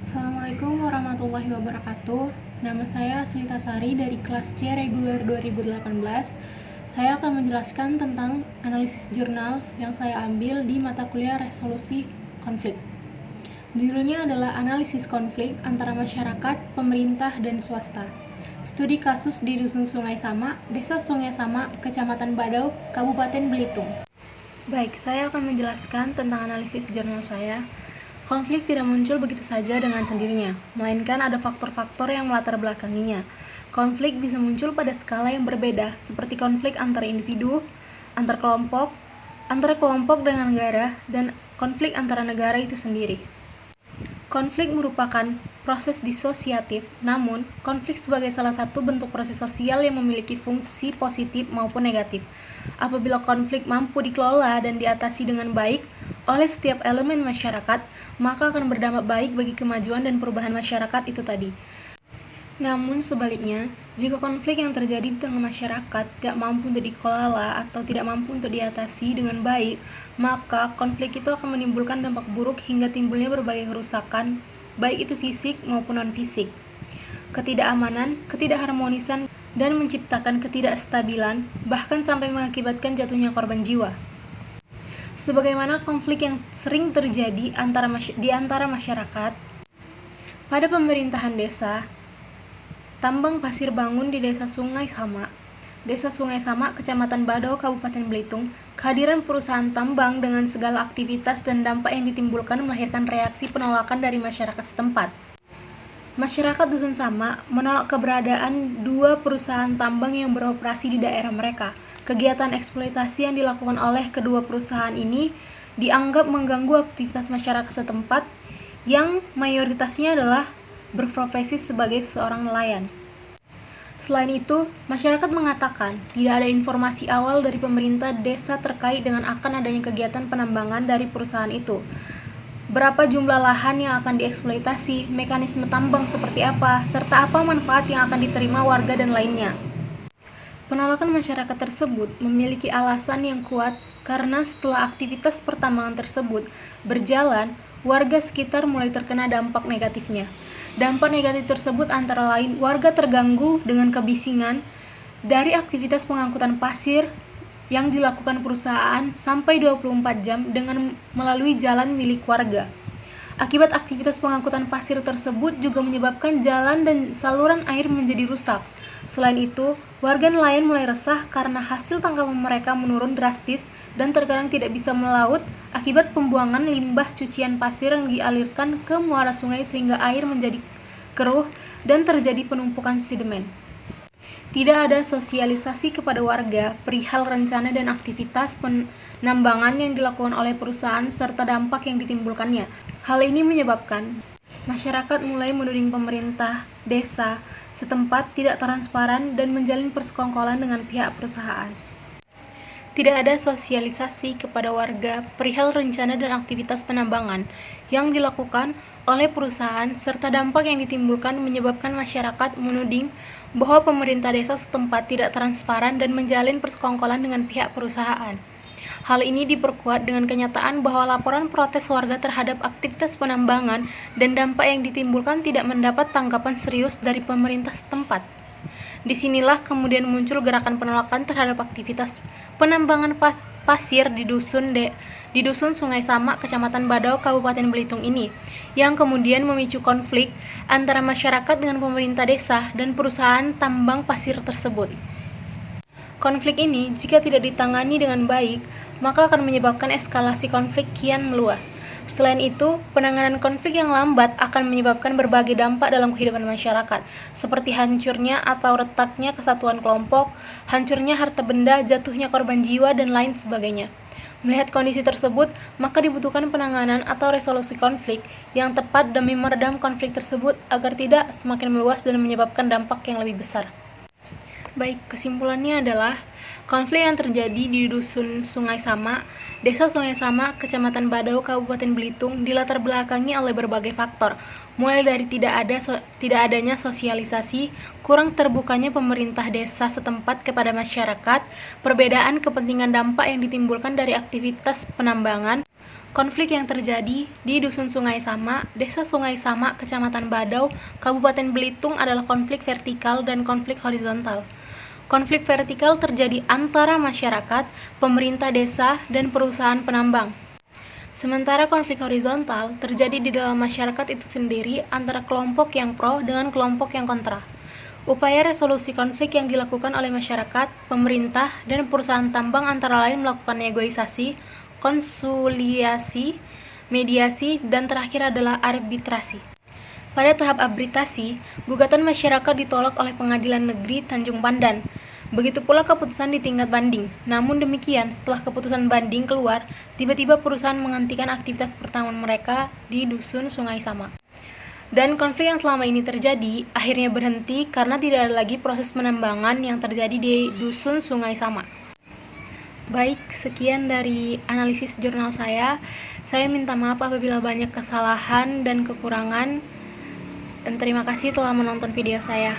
Assalamualaikum warahmatullahi wabarakatuh. Nama saya Aslita Sari dari kelas C reguler 2018. Saya akan menjelaskan tentang analisis jurnal yang saya ambil di mata kuliah resolusi konflik. Judulnya adalah analisis konflik antara masyarakat, pemerintah, dan swasta. Studi kasus di Dusun Sungai Sama, Desa Sungai Sama, Kecamatan Badau, Kabupaten Belitung. Baik, saya akan menjelaskan tentang analisis jurnal saya. Konflik tidak muncul begitu saja dengan sendirinya, melainkan ada faktor-faktor yang melatar belakanginya. Konflik bisa muncul pada skala yang berbeda, seperti konflik antar individu, antar kelompok dengan negara, dan konflik antara negara itu sendiri. Konflik merupakan proses disosiatif, namun konflik sebagai salah satu bentuk proses sosial yang memiliki fungsi positif maupun negatif. Apabila konflik mampu dikelola dan diatasi dengan baik oleh setiap elemen masyarakat, maka akan berdampak baik bagi kemajuan dan perubahan masyarakat itu tadi. Namun sebaliknya, jika konflik yang terjadi di tengah masyarakat tidak mampu untuk dikelola atau tidak mampu untuk diatasi dengan baik, maka konflik itu akan menimbulkan dampak buruk hingga timbulnya berbagai kerusakan, baik itu fisik maupun non-fisik, ketidakamanan, ketidakharmonisan, dan menciptakan ketidakstabilan, bahkan sampai mengakibatkan jatuhnya korban jiwa. Sebagaimana konflik yang sering terjadi di antara masyarakat, pada pemerintahan desa, tambang pasir bangun di Desa Sungai Sama, Kecamatan Badau, Kabupaten Belitung. Kehadiran perusahaan tambang dengan segala aktivitas dan dampak yang ditimbulkan melahirkan reaksi penolakan dari masyarakat setempat. Masyarakat Dusun Sama menolak keberadaan dua perusahaan tambang yang beroperasi di daerah mereka. Kegiatan eksploitasi yang dilakukan oleh kedua perusahaan ini dianggap mengganggu aktivitas masyarakat setempat yang mayoritasnya adalah berprofesi sebagai seorang nelayan. Selain itu, masyarakat mengatakan tidak ada informasi awal dari pemerintah desa terkait dengan akan adanya kegiatan penambangan dari perusahaan itu. Berapa jumlah lahan yang akan dieksploitasi, mekanisme tambang seperti apa, serta apa manfaat yang akan diterima warga dan lainnya. Penolakan masyarakat tersebut memiliki alasan yang kuat karena setelah aktivitas pertambangan tersebut berjalan, warga sekitar mulai terkena dampak negatifnya. Dampak negatif tersebut antara lain warga terganggu dengan kebisingan dari aktivitas pengangkutan pasir yang dilakukan perusahaan sampai 24 jam dengan melalui jalan milik warga. Akibat aktivitas pengangkutan pasir tersebut juga menyebabkan jalan dan saluran air menjadi rusak. Selain itu, warga nelayan mulai resah karena hasil tangkapan mereka menurun drastis dan terkadang tidak bisa melaut akibat pembuangan limbah cucian pasir yang dialirkan ke muara sungai sehingga air menjadi keruh dan terjadi penumpukan sedimen. Tidak ada sosialisasi kepada warga perihal rencana dan aktivitas penambangan yang dilakukan oleh perusahaan serta dampak yang ditimbulkannya. Hal ini menyebabkan masyarakat mulai menuding pemerintah desa setempat tidak transparan dan menjalin persekongkolan dengan pihak perusahaan. Tidak ada sosialisasi kepada warga perihal rencana dan aktivitas penambangan yang dilakukan oleh perusahaan serta dampak yang ditimbulkan menyebabkan masyarakat menuding bahwa pemerintah desa setempat tidak transparan dan menjalin persekongkolan dengan pihak perusahaan. Hal ini diperkuat dengan kenyataan bahwa laporan protes warga terhadap aktivitas penambangan dan dampak yang ditimbulkan tidak mendapat tanggapan serius dari pemerintah setempat. Disinilah kemudian muncul gerakan penolakan terhadap aktivitas penambangan pasir di dusun Sungai Sama, Kecamatan Badau, Kabupaten Belitung ini, yang kemudian memicu konflik antara masyarakat dengan pemerintah desa dan perusahaan tambang pasir tersebut. Konflik ini, jika tidak ditangani dengan baik, maka akan menyebabkan eskalasi konflik kian meluas. Selain itu, penanganan konflik yang lambat akan menyebabkan berbagai dampak dalam kehidupan masyarakat, seperti hancurnya atau retaknya kesatuan kelompok, hancurnya harta benda, jatuhnya korban jiwa, dan lain sebagainya. Melihat kondisi tersebut, maka dibutuhkan penanganan atau resolusi konflik yang tepat demi meredam konflik tersebut agar tidak semakin meluas dan menyebabkan dampak yang lebih besar. Baik, kesimpulannya adalah konflik yang terjadi di Dusun Sungai Sama, Desa Sungai Sama, Kecamatan Badau, Kabupaten Belitung dilatar belakangi oleh berbagai faktor, mulai dari tidak adanya sosialisasi, kurang terbukanya pemerintah desa setempat kepada masyarakat, perbedaan kepentingan dampak yang ditimbulkan dari aktivitas penambangan, Konflik yang terjadi di Dusun Sungai Sama, Desa Sungai Sama, Kecamatan Badau, Kabupaten Belitung adalah konflik vertikal dan konflik horizontal. Konflik vertikal terjadi antara masyarakat, pemerintah desa, dan perusahaan penambang. Sementara konflik horizontal terjadi di dalam masyarakat itu sendiri antara kelompok yang pro dengan kelompok yang kontra. Upaya resolusi konflik yang dilakukan oleh masyarakat, pemerintah, dan perusahaan tambang antara lain melakukan negosiasi, konsiliasi, mediasi, dan terakhir adalah arbitrasi. Pada tahap arbitrasi, gugatan masyarakat ditolak oleh Pengadilan Negeri Tanjung Pandan. Begitu pula keputusan di tingkat banding. Namun demikian, setelah keputusan banding keluar, tiba-tiba perusahaan menghentikan aktivitas pertambangan mereka di Dusun Sungai Sama. Dan konflik yang selama ini terjadi akhirnya berhenti karena tidak ada lagi proses penambangan yang terjadi di Dusun Sungai Sama. Baik, sekian dari analisis jurnal saya. Saya minta maaf apabila banyak kesalahan dan kekurangan. Dan terima kasih telah menonton video saya.